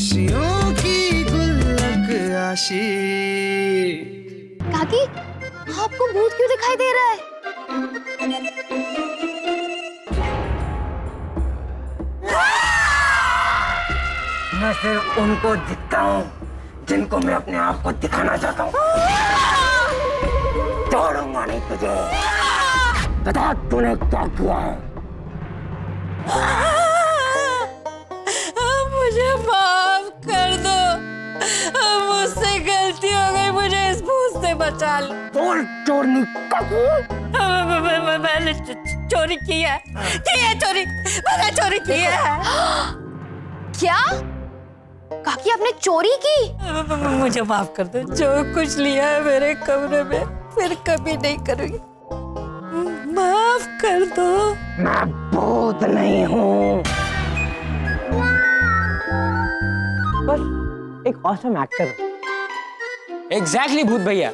खुशियों की गुल्लक आशी। काकी, आपको भूत क्यों दिखाई दे रहा है? मैं सिर्फ उनको दिखता हूँ जिनको मैं अपने आप को दिखाना चाहता हूँ। छोड़ूंगा नहीं तुझे। बता तूने क्या किया है? मुझे माफ कर दो, मुझसे गलती हो गई, मुझे इस भूत से बचा लो। बोल चोरनी काकू। मैंने चोरी की है चोरी, मैंने चोरी की है। क्या? काकी, आपने चोरी की? मुझे माफ कर दो, जो कुछ लिया है मेरे कमरे में फिर कभी नहीं करूंगी, माफ कर दो। मैं भूत नहीं हूँ, बस एक ऑसम एक्टर हूँ। एग्जैक्टली भूत भैया,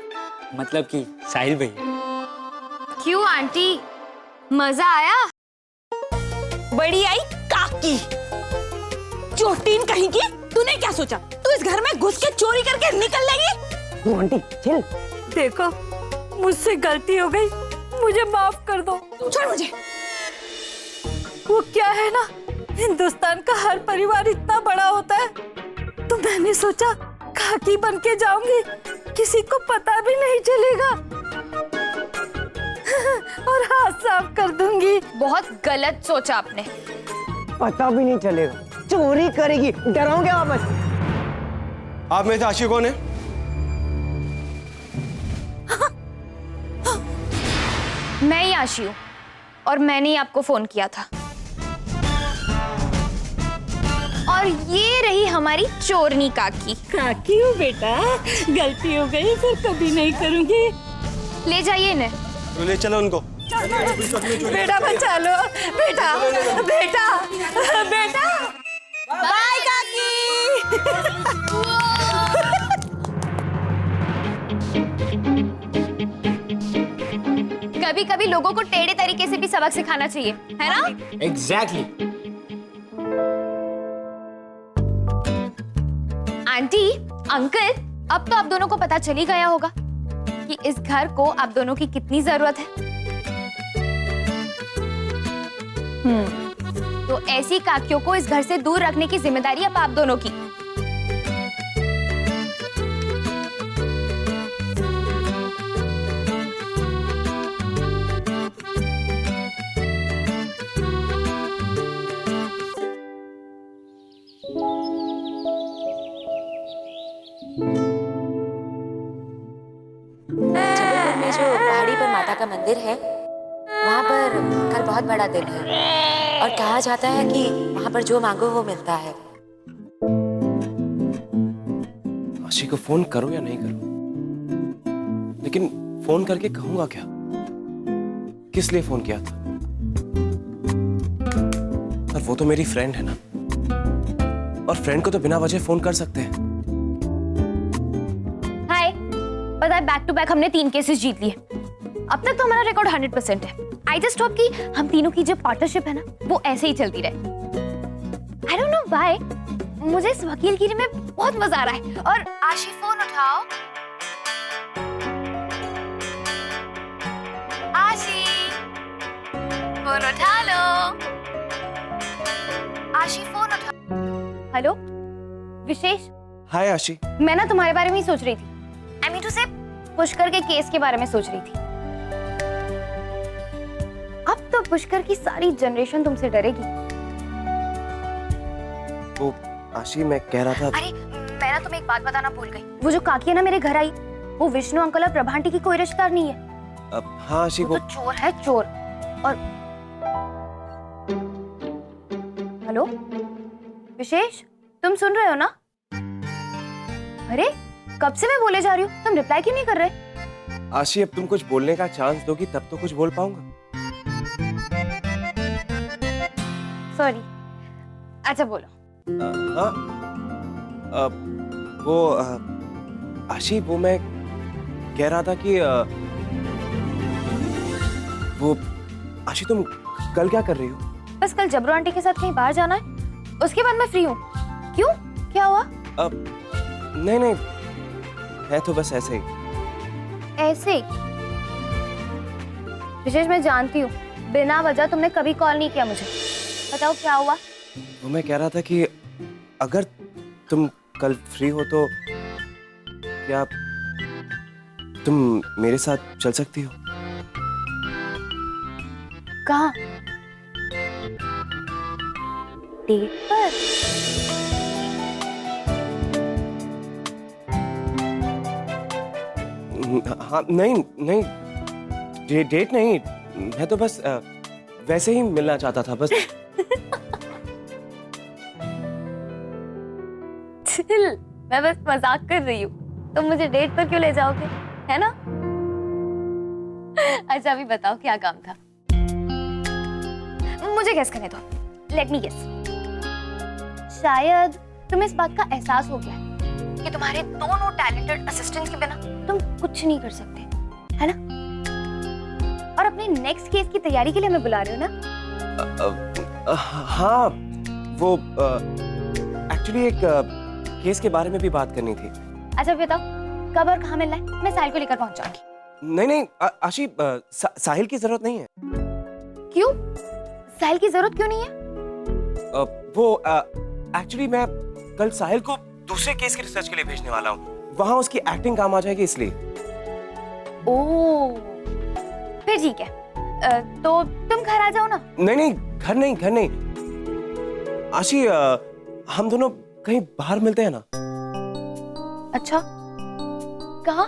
मतलब कि साहिल भैया। क्यों आंटी, मजा आया? बड़ी आई काकी, चोटीन कहीं की। तूने क्या सोचा, तू इस घर में घुस के चोरी करके निकल लेगी? तू आंटी चिल। देखो, मुझसे गलती हो गई, मुझे माफ कर दो। छोड़ मुझे। वो क्या है ना, हिंदुस्तान का हर परिवार इतना बड़ा होता है, तो मैंने सोचा खाकी बन के जाऊंगी, किसी को पता भी नहीं चलेगा और हाथ साफ कर दूंगी। बहुत गलत सोचा आपने। पता भी नहीं चलेगा, चोरी करेगी, डराओगे वापस। आप में से आशी कौन है? मैं ही आशी हूँ और मैंने ही आपको फोन किया था। और ये रही हमारी चोरनी काकी। काकी हूँ बेटा, गलती हो गई, फिर कभी नहीं करूंगी। ले जाइए इन्हें। तो ले चलो उनको। बेटा बचा लो, बेटा बेटा बेटा। बाय काकी। कभी कभी लोगों को टेढ़े तरीके से भी सबक सिखाना चाहिए, है ना? एग्जैक्टली। आंटी, अंकल, अब तो आप दोनों को पता चल ही गया होगा कि इस घर को आप दोनों की कितनी जरूरत है। तो ऐसी काकियों को इस घर से दूर रखने की जिम्मेदारी अब आप दोनों की। जबलपुर में जो पहाड़ी पर माता का मंदिर है, वहाँ पर कल बहुत बड़ा दिन है और कहा जाता है कि वहाँ पर जो मांगो वो मिलता है। आशी को फोन करूं या नहीं करूं? लेकिन फोन करके कहूंगा क्या? किस लिए फोन किया था? और वो तो मेरी फ्रेंड है ना, और फ्रेंड को तो बिना वजह फोन कर सकते हैं। हाय, पता है बैक टू बैक हमने 3 केसेस जीत लिए। अब तक तो हमारा रिकॉर्ड 100% है। आई जस्ट होप कि हम तीनों की जो पार्टनरशिप है ना, वो ऐसे ही चलती रहे। आई डोंट नो व्हाई, मुझे इस वकीलगिरी में बहुत मजा आ रहा है। और आशी, फोन उठाओ। आशी, फोन उठा लो। आशी, फोन उठा। हेलो विशेष। हाय आशी। मैं ना तुम्हारे बारे में ही सोच रही थी। आई मीन टू से पुष्कर के केस के बारे में सोच रही थी। अब तो पुष्कर की सारी जनरेशन तुमसे डरेगी। तो आशी, मैं कह रहा था। अरे, मैं ना तुम्हें एक बात बताना भूल गई। वो जो काकी है ना मेरे घर आई, वो विष्णु अंकल और प्रभा आंटी की कोई रिश्तेदार नहीं है। हाँ आशी, वो तो चोर है, चोर। और हेलो विशेष, तुम सुन रहे हो ना? अरे, कब से मैं बोले जा रही हूँ, तुम रिप्लाई क्यों नहीं कर रहे? आशी, अब तुम कुछ बोलने का चांस दोगी तब तो कुछ बोल पाऊंगा। सॉरी। अच्छा बोलो। हाँ, वो आशी, वो मैं कह रहा था कि वो आशी, तुम कल क्या कर रही हो? बस कल जबरू आंटी के साथ कहीं बाहर जाना है, उसके बाद मैं फ्री हूँ। क्यों, क्या हुआ? नहीं नहीं, है तो बस ऐसे ही। ऐसे ही? विशेष, मैं जानती हूँ बिना वजह तुमने कभी कॉल नहीं किया मुझे। बताओ क्या हुआ? वो मैं कह रहा था कि अगर तुम कल फ्री हो तो क्या तुम मेरे साथ चल सकती हो? कहाँ? डेट पर? हाँ, नहीं नहीं, डेट नहीं, मैं तो बस वैसे ही मिलना चाहता था बस। चिल, मैं बस मजाक कर रही हूँ। तुम मुझे डेट पर क्यों ले जाओगे, है ना? अच्छा अभी बताओ क्या काम था? मुझे गेस करने दो। Let me guess. शायद तुम्हें इस बात का एहसास हो गया है कि तुम्हारे दोनों टैलेंटेड असिस्टेंट्स के बिना तुम कुछ नहीं कर सकते, है ना? और अपने नेक्स्ट केस की तैयारी के लिए हमें बुला रहे हो ना? हाँ, वो एक्चुअली एक केस के बारे में भी बात करनी थी। अच्छा बताओ कब और कहाँ मिलना है? मैं साहिल को लेकर पहुंच जाऊंगी। नहीं नहीं आशी, साहिल की जरूरत नहीं है। क्यों? साहिल की जरूरत क्यों नहीं है? वो एक्चुअली मैं कल साहिल को दूसरे केस की रिसर्च के लिए भेजने वाला हूँ। वहां उसकी एक्टिंग काम आ जाएगी इसलिए। ओह, फिर ठीक है। तो तुम घर आ जाओ ना। नहीं नहीं, घर नहीं आशी, हम दोनों कहीं बाहर मिलते हैं ना। अच्छा, कहाँ?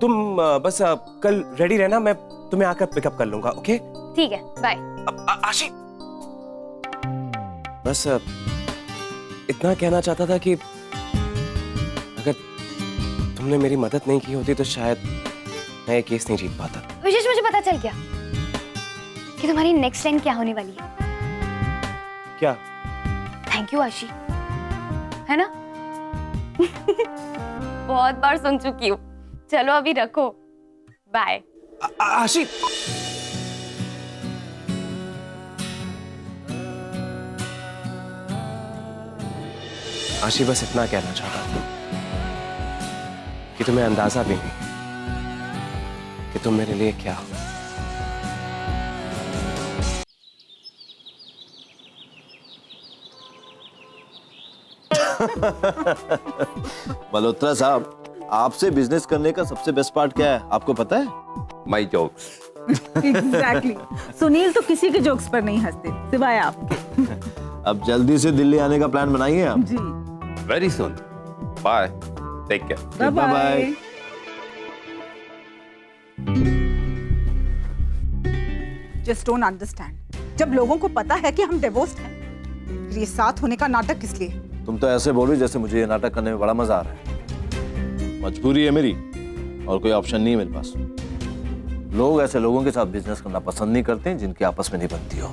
तुम बस कल रेडी रहना, मैं तुम्हें आकर पिकअप कर लूंगा। ओके ठीक है, बाय। आशी, बस इतना कहना चाहता था कि अगर तुमने मेरी मदद नहीं की होती तो शायद मैं ये केस नहीं जीत पाता। विशेष, मुझे पता चल गया कि तुम्हारी नेक्स्ट लाइन क्या होने वाली है। क्या? थैंक यू आशी, है ना? बहुत बार सुन चुकी हूँ। चलो अभी रखो, बाय। आशी, आशी बस इतना कहना चाहता था कि तुम्हें अंदाजा भी नहीं कि तुम मेरे लिए क्या हो। मल्होत्रा साहब, आपसे बिजनेस करने का सबसे बेस्ट पार्ट क्या है आपको पता है? माई जोक्स। एग्जैक्टली। सुनील तो किसी के जोक्स पर नहीं हंसते सिवाय आपके। अब जल्दी से दिल्ली आने का प्लान बनाइए आप। जी, very soon. Bye, take care. Bye bye. Just don't understand, जब लोगों को पता है कि हम डिवोर्स्ड हैं, फिर ये साथ होने का नाटक किस लिए? तुम तो ऐसे बोल रही जैसे मुझे ये नाटक करने में बड़ा मजा आ रहा है। मजबूरी है मेरी और कोई ऑप्शन नहीं है मेरे पास। लोग ऐसे लोगों के साथ बिजनेस करना पसंद नहीं करते हैं जिनकी आपस में नहीं बनती हो।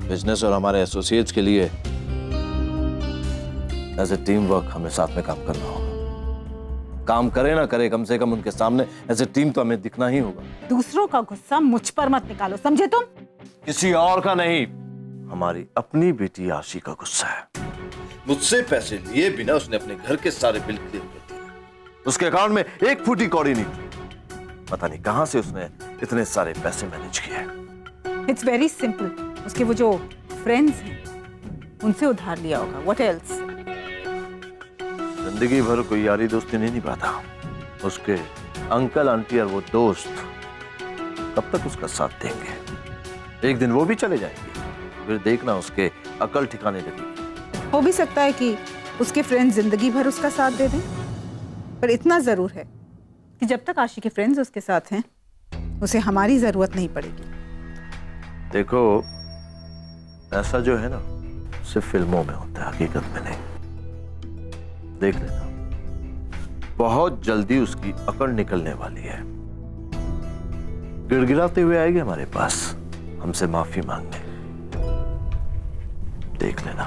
बिजनेस और हमारे एसोसिएट्स के लिए एज ए टीम वर्क हमें साथ में काम करना होगा। काम करे ना करे, कम से कम उनके सामने एज ए टीम तो हमें दिखना ही होगा। दूसरों का गुस्सा मुझ पर मत निकालो, समझे तुम? किसी और का नहीं, हमारी अपनी बेटी आशी का गुस्सा है। मुझसे पैसे लिए बिना उसने अपने घर के सारे बिल क्लियर कर दिए। उसके अकाउंट में एक फूटी कौड़ी नहीं थी। पता नहीं कहां से उसने इतने सारे पैसे मैनेज किए। इट्स वेरी सिंपल, उसके वो जो फ्रेंड्स हैं उनसे उधार लिया होगा। What else? जिंदगी भर कोई यारी दोस्ती नहीं निभाता। उसके अंकल आंटी और वो दोस्त कब तक उसका साथ देंगे? एक दिन वो भी चले जाएंगे, फिर देखना उसके अकल ठिकाने लगेगी। हो भी सकता है कि उसके फ्रेंड्स जिंदगी भर उसका साथ दे दें, पर इतना जरूर है कि जब तक आशी के फ्रेंड्स उसके साथ हैं, उसे हमारी जरूरत नहीं पड़ेगी। देखो, ऐसा जो है ना सिर्फ फिल्मों में होता है, हकीकत में नहीं। देख लेना, बहुत जल्दी उसकी अकड़ निकलने वाली है। गिड़गिड़ाते हुए आएगी हमारे पास हमसे माफी मांगने। देख लेना।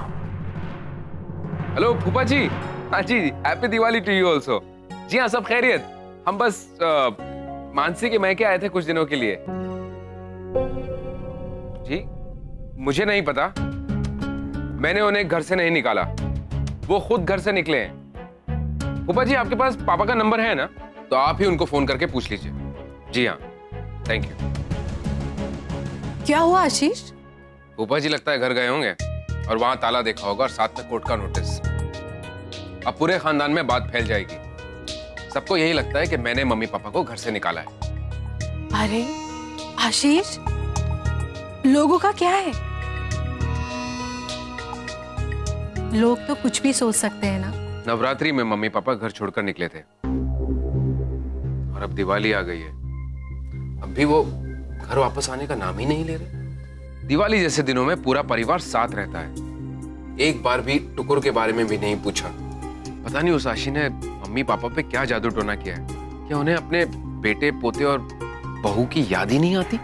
हेलो फूफा जी। हाँ जी, happy Diwali to you also. जी हाँ, सब खैरियत। हम बस मानसी के मैके आए थे कुछ दिनों के लिए। जी मुझे नहीं पता, मैंने उन्हें घर से नहीं निकाला, वो खुद घर से निकले हैं। फूफा जी, आपके पास पापा का नंबर है ना? तो आप ही उनको फोन करके पूछ लीजिए। जी हाँ, थैंक यू। क्या हुआ आशीष? फूफा जी लगता है घर गए होंगे और वहां ताला देखा होगा और साथ में कोर्ट का नोटिस। अब पूरे खानदान में बात फैल जाएगी। सबको यही लगता है कि मैंने मम्मी पापा को घर से निकाला है। अरे आशीष, लोगों का क्या है? लोग तो कुछ भी सोच सकते हैं ना। नवरात्रि में मम्मी पापा घर छोड़कर निकले थे और अब दिवाली आ गई है, अब भी वो घर वापस आने का नाम ही नहीं ले रहे। दिवाली जैसे दिनों में पूरा परिवार साथ रहता है, एक बार भी टुकुर के बारे में भी नहीं पूछा। पता नहीं उस आशी ने मम्मी पापा पे क्या जादू टोना किया है कि उन्हें अपने बेटे पोते और बहू की याद ही नहीं आती।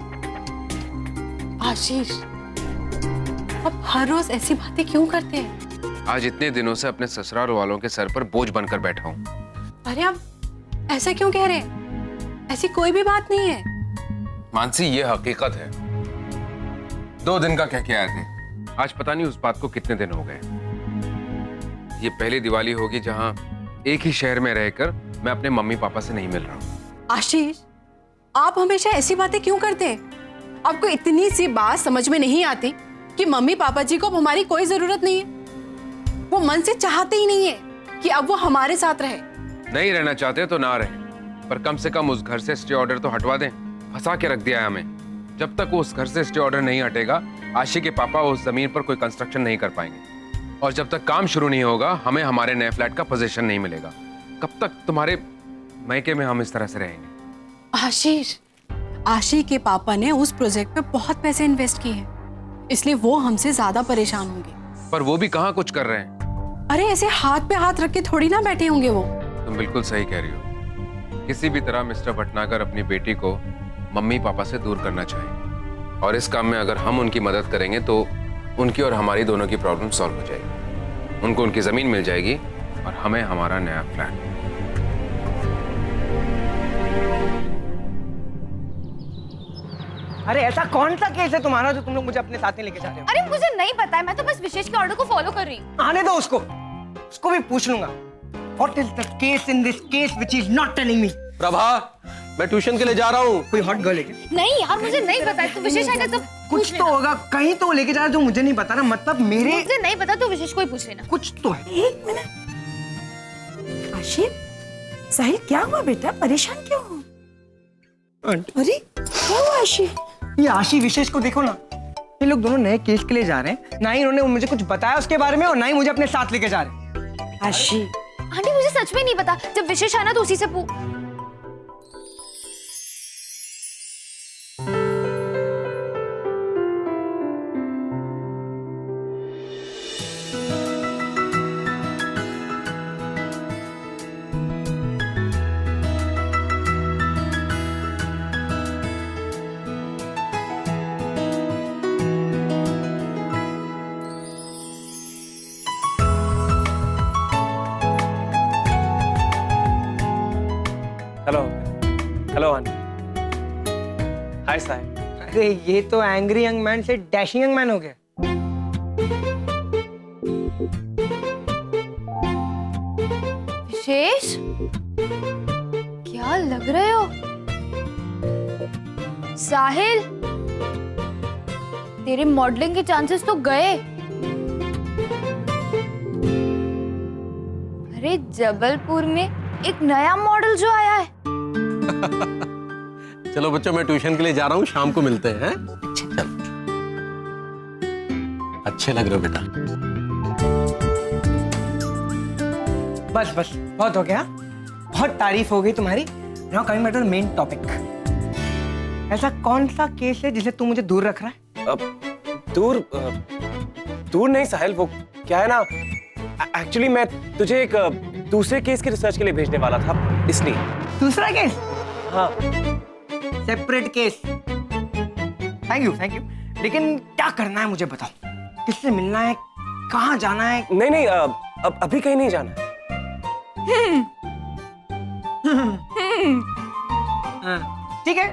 आशीष, अब हर रोज ऐसी बातें क्यों करते हैं? आज इतने दिनों से अपने ससुराल वालों के सर पर बोझ बनकर बैठा हूँ। अरे अब ऐसा क्यों कह रहे हैं? ऐसी कोई भी बात नहीं है। मानसी, ये हकीकत है। 2 दिन का कह के आए थे, आज पता नहीं उस बात को कितने दिन हो गए। ये पहली दिवाली होगी जहां एक ही शहर में रहकर मैं अपने मम्मी पापा से नहीं मिल रहा हूँ। आशीष, आप हमेशा ऐसी बातें क्यों करते हैं? आपको इतनी सी बात समझ में नहीं आती कि मम्मी पापा जी को अब हमारी कोई जरूरत नहीं है। वो मन से चाहते ही नहीं है कि अब वो हमारे साथ रहे। नहीं रहना चाहते तो ना रहे, पर कम से कम उस घर से स्टे ऑर्डर तो हटवा दें। फंसा के रख दिया है हमें। जब तक वो उस घर से स्टे ऑर्डर नहीं हटेगा, आशी के पापा उस जमीन पर कोई कंस्ट्रक्शन नहीं कर पाएंगे, और जब तक काम शुरू नहीं होगा हमें हमारे नए फ्लैट का पोजीशन नहीं मिलेगा। कब तक तुम्हारे मैके में हम इस तरह से रहेंगे? आशीष, आशी के पापा ने उस प्रोजेक्ट पे बहुत पैसे इन्वेस्ट किए हैं, इसलिए वो हमसे ज्यादा परेशान होंगे। पर वो भी कहाँ कुछ कर रहे हैं। अरे ऐसे हाथ पे हाथ रख के थोड़ी ना बैठे होंगे वो। तुम बिल्कुल सही कह रही हो। किसी भी तरह मिस्टर भटनागर अपनी बेटी को मम्मी पापा से दूर करना चाहिए, और इस काम में अगर हम उनकी मदद करेंगे तो उनकी और हमारी दोनों की प्रॉब्लम सॉल्व हो जाएगी। उनको उनकी जमीन मिल जाएगी और हमें हमारा नया फ्लैट। अरे ऐसा कौन सा केस है तुम्हारा जो तुम लोग मुझे अपने साथ में लेके जा रहे हो? अरे मुझे नहीं पता है, मैं तो बस विशेष के ऑर्डर को फॉलो कर रही हूँ। आने दो उसको भी पूछ लूंगा। What is the case in this case which is not telling me? Prabha, मैं ट्यूशन के लिए जा रहा हूँ। कोई हॉट गर्ल है क्या? नहीं यार, मुझे नहीं पता है, तो विशेष आएगा तब कुछ तो होगा, कहीं तो लेके जा रहा है जो मुझे नहीं पता ना। मतलब मेरे मुझे नहीं पता, तो विशेष को ही पूछ लेना। कुछ तो है। एक मिनट आशी, साहिल क्या हुआ बेटा? परेशान क्यों हो? अरे क्या हुआ आशी? ये आशी विशेष को देखो ना, ये लोग दोनों नए केस के लिए जा रहे हैं। ना ही उन्होंने मुझे कुछ बताया उसके बारे में और ना ही मुझे अपने साथ लेके जा रहे हैं। आशी, आंटी मुझे सच में नहीं पता, जब विशेष आना तो उसी से पूछ। हेलो हेलो आनी। हाय साहिल। अरे ये तो एंग्री यंग मैन से डैशिंग यंग मैन हो गया। विशेष, क्या लग रहे हो? साहिल, तेरे मॉडलिंग के चांसेस तो गए। अरे जबलपुर में एक नया मॉडल जो आया है। चलो बच्चों, मैं ट्यूशन के लिए जा रहा हूँ, शाम को मिलते हैं। चलो, अच्छे लग रहे हो बेटा। बस बस बहुत हो गया, बहुत तारीफ हो गई तुम्हारी। Now coming back to the main topic. ऐसा कौन सा केस है जिसे तू मुझे दूर रख रहा है? दूर नहीं साहिल, वो क्या है ना, एक्चुअली मैं तुझे एक दूसरे केस के रिसर्च के लिए भेजने वाला था, इसलिए। दूसरा केस? हाँ, separate case. Thank you thank you. लेकिन क्या करना है मुझे बताओ, किससे मिलना है, कहाँ जाना है? नहीं नहीं, अब अभी कहीं नहीं जाना। हाँ, ठीक है,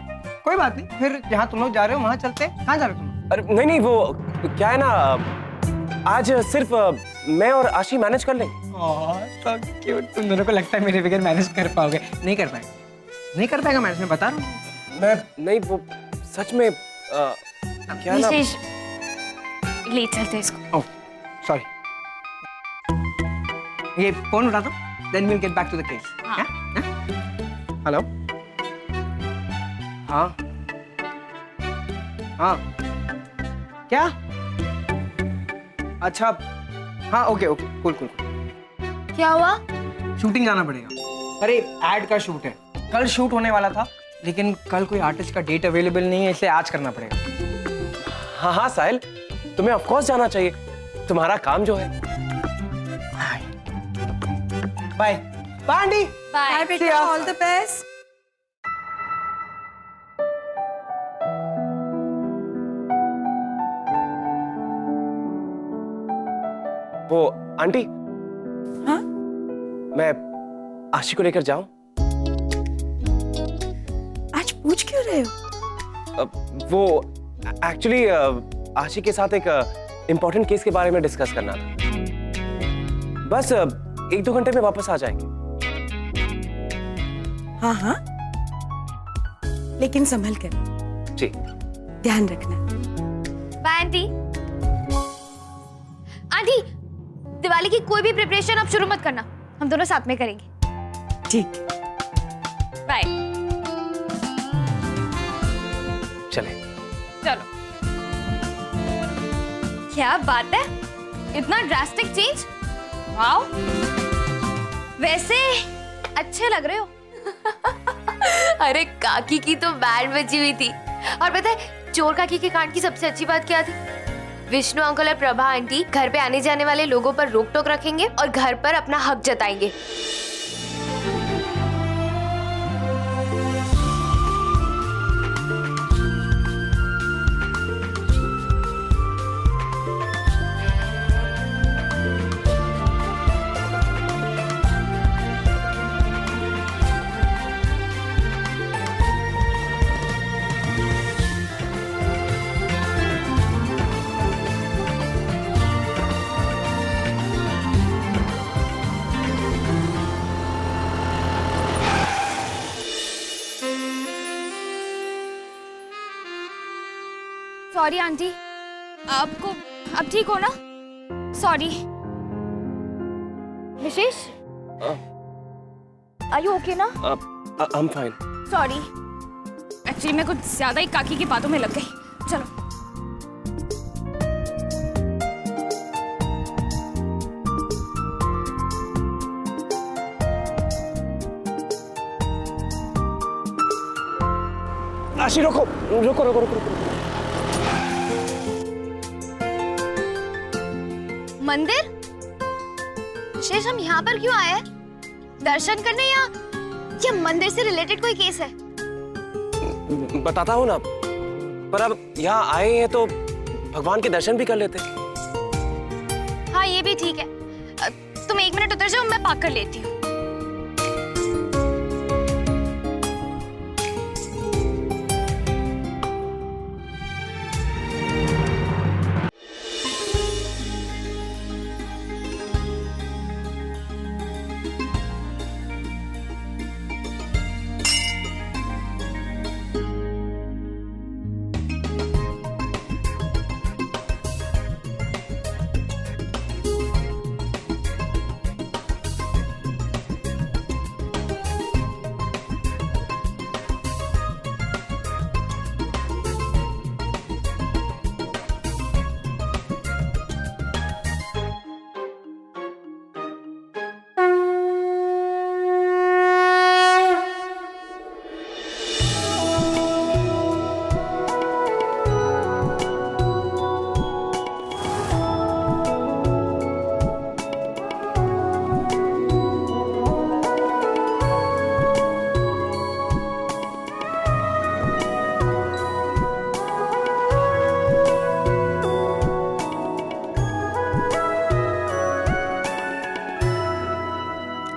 कोई बात नहीं। फिर जहाँ तुम लोग जा रहे हो वहाँ चलते हैं। कहाँ जा रहे हो तुम? अरे नहीं नहीं, वो क्या है ना, आज सिर्फ मैं और आशी मैनेज कर लेंगे। so cute. तुम दोनों को लगता है मेरे बगैर मैनेज कर पाओगे? नहीं कर पाएगा, नहीं कर पाएगा मैनेज, मैं बता रहा हूँ। मैं नहीं, वो सच में क्या ना। विशेष ले चलते इसको। ओह सॉरी, ये फोन उठा दो, then will get back to the case. Hello, हाँ हाँ, क्या? अच्छा, हाँ ओके ओके, कूल कूल। क्या हुआ? शूटिंग जाना पड़ेगा। अरे एड का शूट है, कल शूट होने वाला था, लेकिन कल कोई आर्टिस्ट का डेट अवेलेबल नहीं है, इसलिए आज करना पड़ेगा। हाँ हाँ साहिल, तुम्हें ऑफ कोर्स जाना चाहिए, तुम्हारा काम जो है। Bye bye aunty. बाय बेटा, ऑल द बेस्ट। वो आंटी, हाँ? मैं आशी को लेकर जाऊं? आज पूछ क्यों रहे हो? वो एक्चुअली आशी के साथ एक इम्पोर्टेंट केस के बारे में डिस्कस करना था। बस 1-2 घंटे में वापस आ जाएंगे। हाँ हाँ, लेकिन संभल कर, जी। ध्यान रखना। Bye aunty. आंटी, दिवाली की कोई भी प्रिपरेशन आप शुरू मत करना, हम दोनों साथ में करेंगे। ठीक। बाय। चले। चलो। क्या बात है, इतना ड्रास्टिक चेंज, वाओ। वैसे अच्छे लग रहे हो। अरे काकी की तो बैंड बजी हुई थी। और पता है चोर काकी के कांड की सबसे अच्छी बात क्या थी? विष्णु अंकल और प्रभा आंटी घर पे आने जाने वाले लोगों पर रोक टोक रखेंगे और घर पर अपना हक जताएंगे। सॉरी आंटी, आपको अब ठीक हो ना? Sorry. Vishesh, are you okay ना? I am fine. Sorry, actually मैं कुछ ज्यादा ही काकी की बातों में लग गई। चलो। आशी रोको रोको रोको रोको, रोको। मंदिर? विशेष, हम यहाँ पर क्यों आए हैं? दर्शन करने या मंदिर से रिलेटेड कोई केस है? बताता हूँ ना, पर अब यहाँ आए हैं तो भगवान के दर्शन भी कर लेते। हाँ ये भी ठीक है। तुम 1 मिनट उतर जाओ, मैं पाक कर लेती हूँ।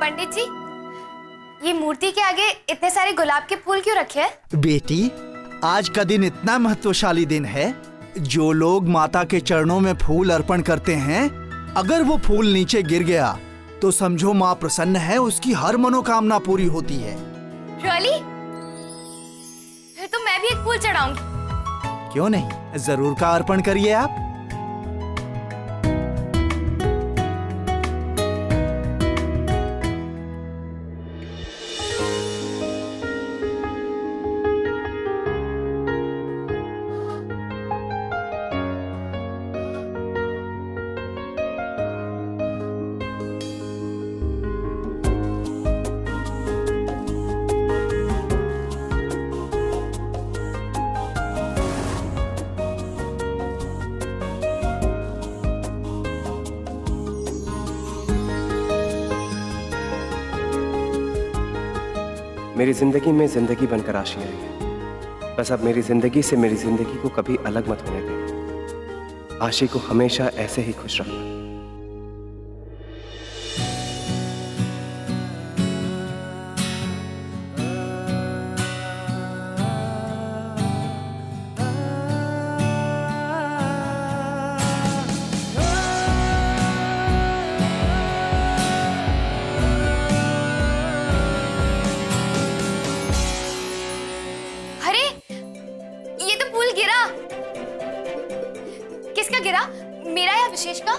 पंडित जी, ये मूर्ति के आगे इतने सारे गुलाब के फूल क्यों रखे हैं? बेटी, आज का दिन इतना महत्वशाली दिन है जो लोग माता के चरणों में फूल अर्पण करते हैं, अगर वो फूल नीचे गिर गया तो समझो माँ प्रसन्न है, उसकी हर मनोकामना पूरी होती है। रियली? फिर तो मैं भी एक फूल चढ़ाऊंगी। क्यों नहीं, जरूर का अर्पण करिए आप। मेरी जिंदगी में जिंदगी बनकर आशी आई है। बस अब मेरी जिंदगी से मेरी जिंदगी को कभी अलग मत होने देना। आशी को हमेशा ऐसे ही खुश रखना। अरे ये तो फूल गिरा। किसका गिरा, मेरा या विशेष का?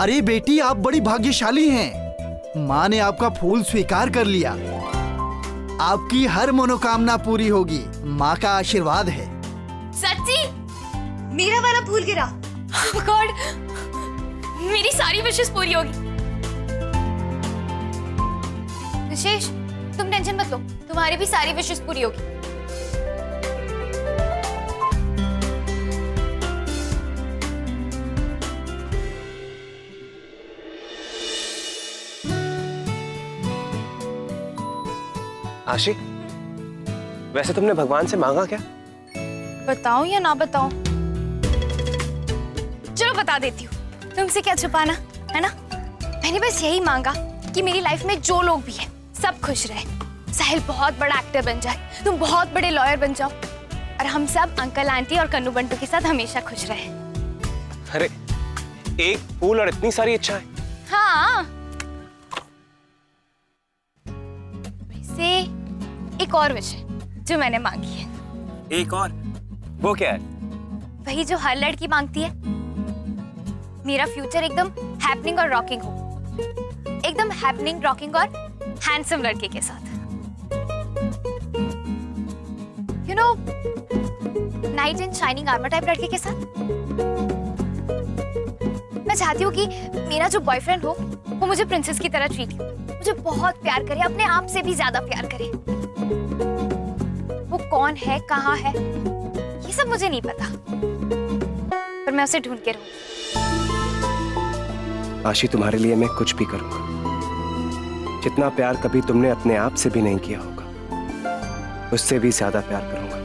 अरे बेटी, आप बड़ी भाग्यशाली हैं। माँ ने आपका फूल स्वीकार कर लिया। आपकी हर मनोकामना पूरी होगी, माँ का आशीर्वाद है। सच्ची? मेरा वाला फूल गिरा? Oh God, मेरी सारी विशेष पूरी होगी। विशेष, तुम टेंशन मत लो, तुम्हारी भी सारी विशेष पूरी होगी। आशी, वैसे तुमने भगवान से मांगा क्या? बताऊं या ना बताऊं? चलो बता देती हूँ, तुमसे क्या छुपाना, है ना? मैंने बस यही मांगा कि मेरी लाइफ में जो लोग भी हैं सब खुश रहे। साहिल बहुत बड़ा एक्टर बन जाए, तुम बहुत बड़े लॉयर बन जाओ, और हम सब अंकल आंटी और कन्नू बंटू के साथ हमेशा खुश रहे। अरे, एक फूल और इतनी सारी इच्छाएं। हाँ, वैसे एक और विश है जो मैंने मांगी है। एक और? वो क्या है? वही जो हर लड़की मांगती है। मेरा फ्यूचर एकदम हैपनिंग और रॉकिंग हो, एकदम हैपनिंग, रॉकिंग और हैंडसम लड़के के साथ। You know, night in shining armour type लड़के के साथ। मैं चाहती हूँ कि मेरा जो बॉयफ्रेंड हो वो मुझे प्रिंसेस की तरह ट्रीट करे, मुझे बहुत प्यार करे, अपने आप से भी ज्यादा प्यार करे। वो कौन है, कहाँ है, ये सब मुझे नहीं पता, पर मैं उसे ढूंढ के रहूंगी। आशी, तुम्हारे लिए मैं कुछ भी करूंगा। जितना प्यार कभी तुमने अपने आप से भी नहीं किया होगा, उससे भी ज्यादा प्यार करूंगा।